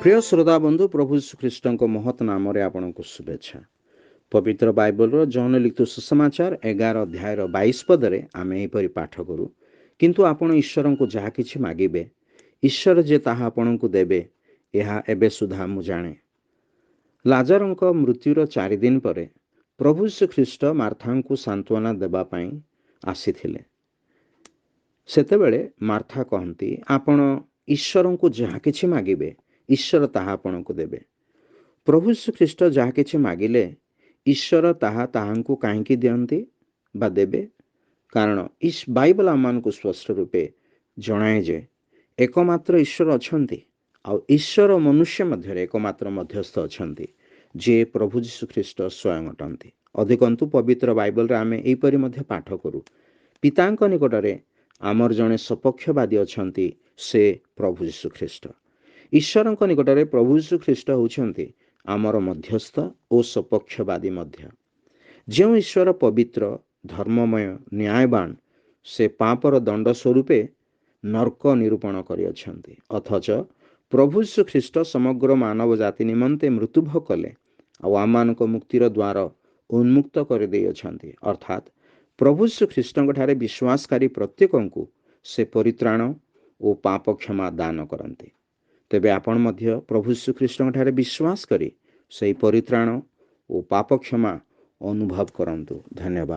प्रिय श्रोता बंधु प्रभु श्रीकृष्ण महत नाम आपको शुभेच्छा। पवित्र बाइबल जौन लिखित सुसमाचार 11 अध्याय 22 पदरे आम यहीपरि पाठ करूँ, किंतु आपण ईश्वर को जहाँ किछि मागिबे ईश्वर जे ताहा आपणको देबे ଏହା ଏବେ सुधा मु जाने। लाजरଙ୍କ मृत्युर 4 दिन पर प्रभु श्रीख्रीष्ट मार्था को सांत्वना देबा पई आसीथिले। सेतेबेले मार्था कहती आपण ईश्वर को जहाँ किछि मागिबे ईश्वर ताहा आपणको देबे। प्रभु श्रीख्रीष्ट जहाँ किछि मागिले ईश्वर ताहा ताहांकु काहींकी दियंती बा देबे, कारण इस बाइबल आमान को स्पष्ट रूपे जणाए जे एकमात्र ईश्वर अछंती आ ईश्वर मनुष्य मध्य एकमात्र मध्यस्थ अछंती जे प्रभु श्रीख्रीष्ट स्वयं अटंती। अधिकंतु पवित्र बाइबल आम एहीपरि मध्य पाठ करूँ, पितांक निकटरे आमर जड़े सपक्षवादी अछंती से प्रभु श्रीख्रीष्ट। ईश्वर निकटरे प्रभु श्रीख्रीष्ट होउछंती आमर मध्यस्थ और सपक्षवादी मध्य। जो ईश्वर पवित्र धर्ममय न्यायवान से पापर दंड स्वरूपे नर्क निरूपण करियछंती, अथच प्रभु श्रीख्रीष्ट समग्र मानव जाति निमंते मृत्युभोग कले आमानक मुक्तिर द्वार उन्मुक्त कर देइछंती। अर्थात प्रभु श्रीख्रीष्ट ठारे विश्वासकारी प्रत्येक से परित्राण और पाप क्षमा दान करते। तेबे आपण मध्य प्रभु श्रीख्रीष्ट ठारे विश्वास करी से परित्राण और पाप क्षमा अनुभव करंतु। धन्यवाद।